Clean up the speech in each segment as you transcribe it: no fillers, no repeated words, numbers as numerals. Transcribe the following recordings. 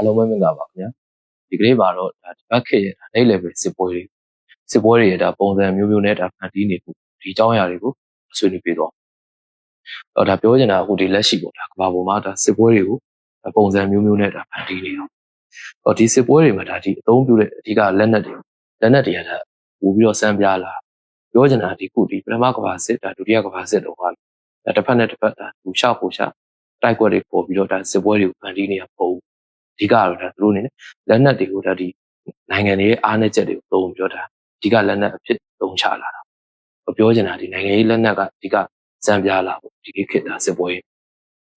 အားလုံးပဲမင်္ဂလာပါခင်ဗျာဒီကနေ့မှာတော့ဒါဒီဘက်ခေတ်ရဲ့ဒါနေ့ level စစ်ပွဲတွေရဲ့ဒါပုံစံမျိုးမျိုးနဲ့ဒါဖန်တီးနေဖို့ဒီအကြောင်းအရာတွေကိုဆွေးနွေးပြသွားတော့ဒါပြောချင်တာအခုဒီလက်ရှိပေါ့ဒါကမ္ဘာပေါ်မှာဒါစစ်ပွဲတွေကိုပုံစံမျိုးမျိုးနဲ့ဒါဖန်တီးနေအောင်တော့ဒီစစ်ပွဲတွေမှာဒါဒီအသုံးပြုတဲ့အဓိကလက်နက်တွေကဒါပို့ပြီးတော့စမ်းပြလာပြောချင်တာဒီခုဒီပထမကမ္ဘာစစ်ဒါဒုတိယကမ္ဘာစစ်တော့ဟာဒါတစ်ဖက်နဲ့တစ်ဖက်ဒါပူရှာတိုက်ကွက်တွေပေါ်ပြီးတော့ဒါစစ်ပွဲတွေကိုဖန်တီးနေရပုံအဓိကတော့ဒါသူတို့အနေနဲ့လက်နက်တွေကိုဒါဒီနိုင်ငံတွေရဲ့အားနည်းချက်တွေကိုသုံးပြောတာအဓိကလက်နက်အဖြစ်သုံးချလာတာပြောချင်တာဒီနိုင်ငံရေးလက်နက်ကအဓိကစံပြလာပေါ့ဒီခေတ်ဒါစစ်ပွဲ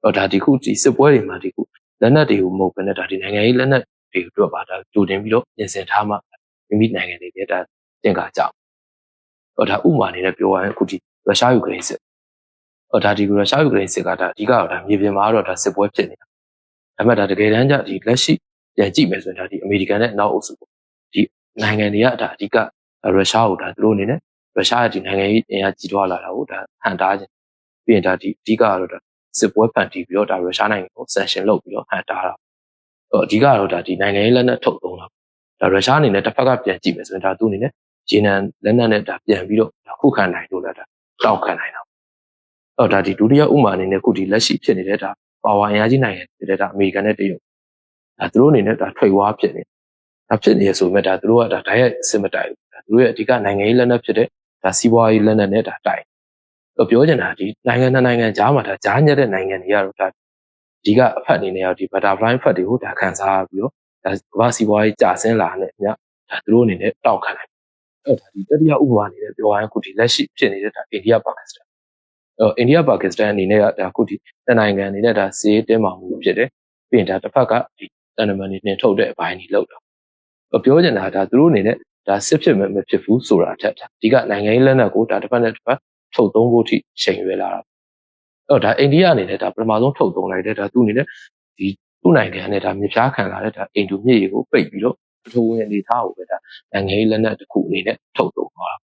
တော့ဒါဒီခုဒီစစ်ပွဲတွေမှာဒီခုလက်နက်တွေကိုမဟုတ်ဘဲနဲ့ဒါဒီနိုင်ငံရေးလက်နက်တွေအတွက်ပါဒါကြိုတင်ပြီးတော့ပြင်ဆင်ထားမှမိမိနိုင်ငံတွေနဲ့ဒါတင်ကားကြတော့ဒါဥပမာအနေနဲ့ပြောရရင်အခုဒီရုရှားယူကရိန်းစစ်ဒါဒီရုရှားယူကရိန်းစစ်ကဒါအဓိကတော့ဒါမြေပြင်မှာတော့ဒါစစ်ပွဲဖြစ်နေတာဒါပေမဲ့ဒါတကယ်တမ်းကျဒီလက်ရှိပြန်ကြည့်မယ်ဆိုရင်ဒါဒီအမေရိကန်နဲ့နောက်အုပ်စုပေါ့ဒီနိုင်ငံတွေကဒါအဓိကရုရှားကိုဒါသူတို့အနေနဲ့ရုရှားရဲ့ဒီနိုင်ငံရေးအင်အားကြီးထွားလာတာကိုဒါဟန်တားခြင်းပြီးရင်ဒါဒီအဓိကကတော့ဒါစစ်ပွဲဖန်တီးပြီးတော့ဒါရုရှားနိုင်ငံကို sanction လုပ်ပြီးတော့ဟန်တားတာအဓိကတော့ဒါဒီနိုင်ငံရေးလက်နက်ထုတ်သုံးတာဒါရုရှားအနေနဲ့တစ်ဖက်ကပြန်ကြည့်မယ်ဆိုရင်ဒါသူအနေနဲ့ဂျီနန်လက်နက်နဲ့ဒါပြန်ပြီးတော့ခုခံနိုင်လို့လားဒါတောက်ခံနိုင်တာဒါဒီဒုတိယဥမာအနေနဲ့ခုဒီလက်ရှိဖြစ်နေတဲ့ဒါပါဝါအင်အားကြီးနိုင်ငံတွေဒါအမေရိကန်နဲ့တရုတ်ဒါသူတို့အနေနဲ့ဒါထွေဝါဖြစ်နေဒါဖြစ်နေရဆိုမဲ့ဒါသူတို့ကဒါဓာတ်ရိုက်စစ်မတိုင်ဘူးဒါသူတို့ရဲ့အဓိကနိုင်ငံရေးလက်နက်ဖြစ်တဲ့ဒါစီးပွားရေးလက်နက်နဲ့ဒါတိုင်ပြောချင်တာဒီနိုင်ငံကြားမှာဒါကြားညက်တဲ့နိုင်ငံတွေကတော့ဒါအဓိကအဖက်အနေနဲ့ဒီဘတ်တာဖလိုင်းဖက်တွေကိုဒါခံစားပြီးတော့ဒါကမ္ဘာစီးပွားရေးကျဆင်းလာတဲ့ညဒါသူတို့အနေနဲ့တောက်ခံနိုင်ဒါဒီတတိယဥပမာအနေနဲ့ပြောရရင်ခုဒီလက်ရှိဖြစ်နေတဲ့ဒါအိန္ဒိယပါကစ္စတန်အိန္ဒိယပါကစ္စတန်အနေနဲ့ကဒါခုဒီနိုင်ငံအနေနဲ့ဒါစီးတင်းမာမှုဖြစ်တယ်ပြီးရင်ဒါတစ်ဖက်ကဒီတန်တမန်တွေနှင်ထုတ်တဲ့အပိုင်းတွေလောက်တော့ပြောချင်တာဒါသူတို့အနေနဲ့ဒါစစ်ဖြစ်မဲ့မဖြစ်ဘူးဆိုတာအထက်အဓိကနိုင်ငံရေးလက်နက်ကိုဒါတစ်ဖက်နဲ့တစ်ဖက်ထုတ်သုံးဖို့ထိချိန်ရွယ်လာတာဒါအိန္ဒိယအနေနဲ့ဒါပထမဆုံးထုတ်သုံးလိုက်တဲ့ဒါသူအနေနဲ့ဒီသူ့နိုင်ငံနဲ့ဒါမြေပြားခံလာတဲ့ဒါအိန္ဒိုမြစ်ရေကိုပိတ်ပြီးတော့ပထဝီအနေထားကိုပဲဒါနိုင်ငံရေးလက်နက်တစ်ခုအနေနဲ့ထုတ်သုံးသွားတာ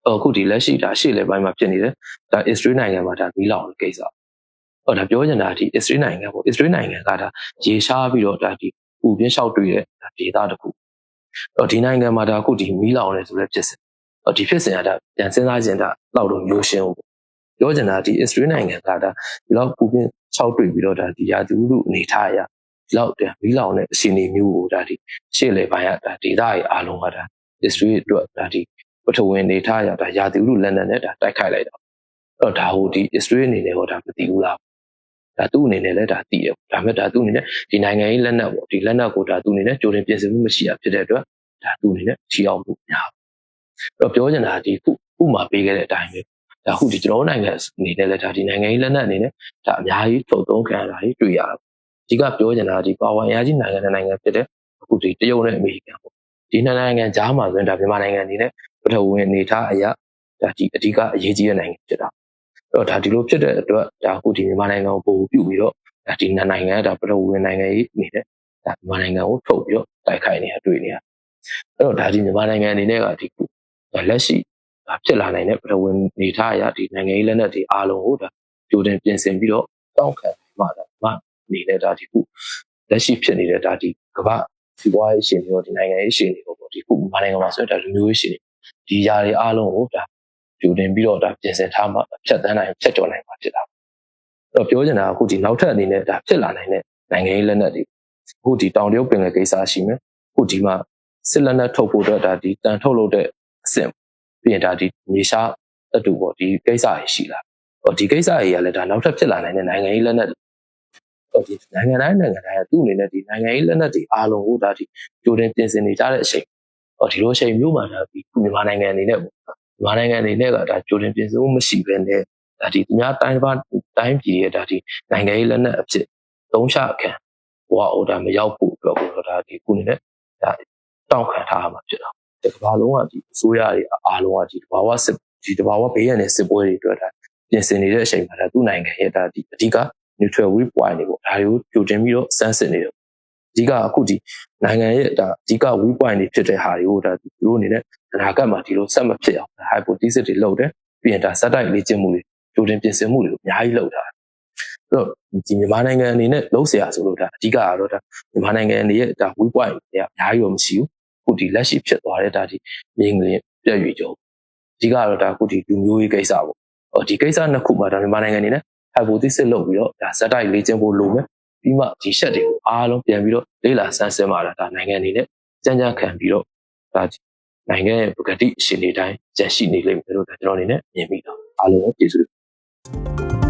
အခုဒီလက်ရှိဒါရှေ့လေပိုင်းမှာဖြစ်နေတယ်ဒါအစ္စရေးနိုင်ငံမှာဒါမီးလောင်တဲ့ကိစ္စဒါပြောချင်တာဒီအစ္စရေးနိုင်ငံပေါ့အစ္စရေးနိုင်ငံကဒါရေရှားပြီးတော့ဒါဒီပူပြင်းလျှောက်တွေ့တဲ့ဒေသတစ်ခုဒီနိုင်ငံမှာဒါအခုဒီမီးလောင်နေဆိုလဲဖြစ်စဉ်ဒီဖြစ်စဉ်ကဒါပြန်စဉ်းစားခြင်းဒါလောက်တော့မျိုးရှင်းဘူးပြောချင်တာဒီအစ္စရေးနိုင်ငံကဒါဒီလောက်ပူပြင်းလျှောက်တွေ့ပြီးတော့ဒါဒီရာသီဥတုအနေထားအရဒီလောက်မီးလောင်တဲ့အခြေအနေမျိုးကိုဒါဒီရှေ့လေပိုင်းကဒါဒေသရဲ့အားလုံးကဒါအစ္စရေးအတွက်ဒါဒီပထဝီအနေထားအရဒါရာသီဥတုလက်နက်နဲ့ဒါတိုက်ခိုက်လိုက်တာဒါဟိုဒီအစ္စရေးအနေနဲ့ဟောဒါမသိဘူးလားဒါသူ့အနေနဲ့လည်းဒါသိရဒါပေမဲ့ဒါသူ့အနေနဲ့ဒီနိုင်ငံရေးလက်နက်ပေါ့ဒီလက်နက်ကိုဒါသူ့အနေနဲ့ကြိုတင်ပြင်ဆင်မှုမရှိတာဖြစ်တဲ့အတွက်ဒါသူ့အနေနဲ့ချီအောင်မှုများပြောချင်တာဒီခုမှပေးခဲ့တဲ့အတိုင်းပဲဒါခုဒီကျွန်တော်နိုင်ငံအနေနဲ့လည်းဒါဒီနိုင်ငံရေးလက်နက်အနေနဲ့ဒါအများကြီးထုတ်သုံးခံရတာတွေ့ရတာအဓိကပြောချင်တာဒီပါဝါအင်အားကြီးနိုင်ငံဖြစ်တဲ့အခုဒီတရုတ်နဲ့အမေရိကန်ပေါ့ဒီနိုင်ငံကြားမှာဆိုရင်ဒါမြန်မာနိုင်ငံအနေနဲ့ပထဝီအနေထားအရာဒါဒီအဓိကအရေးကြီးတဲ့နိုင်ငံဖြစ်တာဒါဒီလိုဖြစ်တဲ့အတွက်ဒါအခုဒီမြန်မာနိုင်ငံကိုပို့ပြုပြီးတော့ဒါဒီနိုင်ငံကဒါပထဝီနိုင်ငံရေးအနေနဲ့ဒါမြန်မာနိုင်ငံကိုထုတ်ပြီးတော့တိုက်ခိုက်နေတာတွေ့နေရဒါဒီမြန်မာနိုင်ငံအနေနဲ့ကဒီလက်ရှိဖြစ်လာနိုင်တဲ့ပထဝီအနေထားအရာဒီနိုင်ငံရေးလက်နက်တွေအားလုံးကိုဒါကြိုတင်ပြင်ဆင်ပြီးတော့တောင်းခံမှဒါအနေနဲ့ဒါဒီခုလက်ရှိဖြစ်နေတဲ့ဒါဒီကမ္ဘာစီးပွားရေးရှင်တွေရောဒီနိုင်ငံရေးရှင်တွေရောဒီခုမြန်မာနိုင်ငံမှာဆိုရင်ဒါလူမျိုးရေးရှင်တွေဒီຢာတွေအားလုံးကိုဒါကြိုတင်ပြီးတော့ဒါပြင်ဆင်ထားမှဖြတ်တန်းနိုင်ဖြတ်ကျော်နိုင်မှာဖြစ်တာပြောချင်တာအခုဒီနောက်ထပ်အနေနဲ့ဒါဖြစ်လာနိုင်တဲ့နိုင်ငံရေးလက်နက်တွေအခုဒီတောင်တရုတ်ပင်လယ်ကိစ္စရှိမယ်အခုဒီမှာစစ်လက်နက်ထုတ်ဖို့အတွက်ဒါဒီတန်ထုတ်လုပ်တဲ့အဆင့်ပြီးရင်ဒါဒီမြေရှားအတူပေါ့ဒီကိစ္စတွေရှိလာဒီကိစ္စတွေကလည်းဒါနောက်ထပ်ဖြစ်လာနိုင်တဲ့နိုင်ငံရေးလက်နက်ဒီနိုင်ငံတိုင်းကသူ့အနေနဲ့ဒီနိုင်ငံရေးလက်နက်တွေအားလုံးကိုဒါဒီကြိုတင်ပြင်ဆင်နေကြတဲ့အချိန်ဒီလိုအချိန်မျိုးမှာဒါဒီမြန်မာနိုင်ငံအနေနဲ့မြန်မာနိုင်ငံအနေနဲ့ကဒါကြိုတင်ပြင်ဆင်မှုမရှိဘဲနဲ့ဒါဒီအများတိုင်းပြည်ရဲ့ဒါဒီနိုင်ငံရေးလက်နက်အဖြစ်သုံးချခံဟိုအော်ဒါမရောက်ဖို့အတွက်ကိုဒါဒီခုနေနဲ့ဒါတောင်းခံထားရမှာဖြစ်တာဒီကမ္ဘာလုံးကဒီအစိုးရတွေအားလုံးကဒီတဘာဝဘေးရန်တဲ့စစ်ပွဲတွေအတွက်ဒါပြင်ဆင်နေတဲ့အချိန်မှာဒါသူ့နိုင်ငံရဲ့ဒါဒီအဓိက neutral weak point တွေပေါ့ဒါတွေကိုကြိုတင်ပြီးတော့စမ်းစစ်နေတယ်အဓိကအခုဒီနိုင်ငံရဲ့ဒါအဓိက weak point တွေဖြစ်တဲ့ဟာတွေကိုဒါသူတို့အနေနဲ့အနာဂတ်မှာဒီလိုဆက်မဖြစ်အောင် hypothesis တွေလုပ်တယ်ပြီးရင်ဒါစက်တိုက်လေ့ကျင့်မှုတွေကြိုတင်ပြင်ဆင်မှုတွေကိုအများကြီးလုပ်တာ တော့ဒီမြန်မာနိုင်ငံအနေနဲ့လုံးเสียဆိုလို့ဒါအဓိကကတော့ဒါမြန်မာနိုင်ငံအနေရဲ့ဒါ weak point တွေကအများကြီးတော့မရှိဘူးခုဒီလက်ရှိဖြစ်သွားတဲ့ဒါဒီမြေငလင်ပြည့်ရွေကြောအဓိကတော့ဒါခုဒီလူမျိုးရေးကိစ္စပေါ့ဒီကိစ္စနှစ်ခုမှာဒါမြန်မာနိုင်ငံအနေနဲ့ hypothesis လုပ်ပြီးတော့ဒါဇက်တိုက်လေ့ကျင့်ဖို့လိုမယ်ပြီးမှဒီရှက်တွေကိုအားလုံးပြန်ပြီးတော့လေ့လာဆန်းစစ်မှဒါနိုင်ငံအနေနဲ့ကြံ့ကြံ့ခံပြီးတော့ဒါနိုင်ငံရဲ့ပကတိအရှင်တွေတိုင်းကျန်ရှိနေလိမ့်မယ်လို့ဒါကျွန်တော်အနေနဲ့မြင်မိတာအားလုံးကိုကျေးဇူး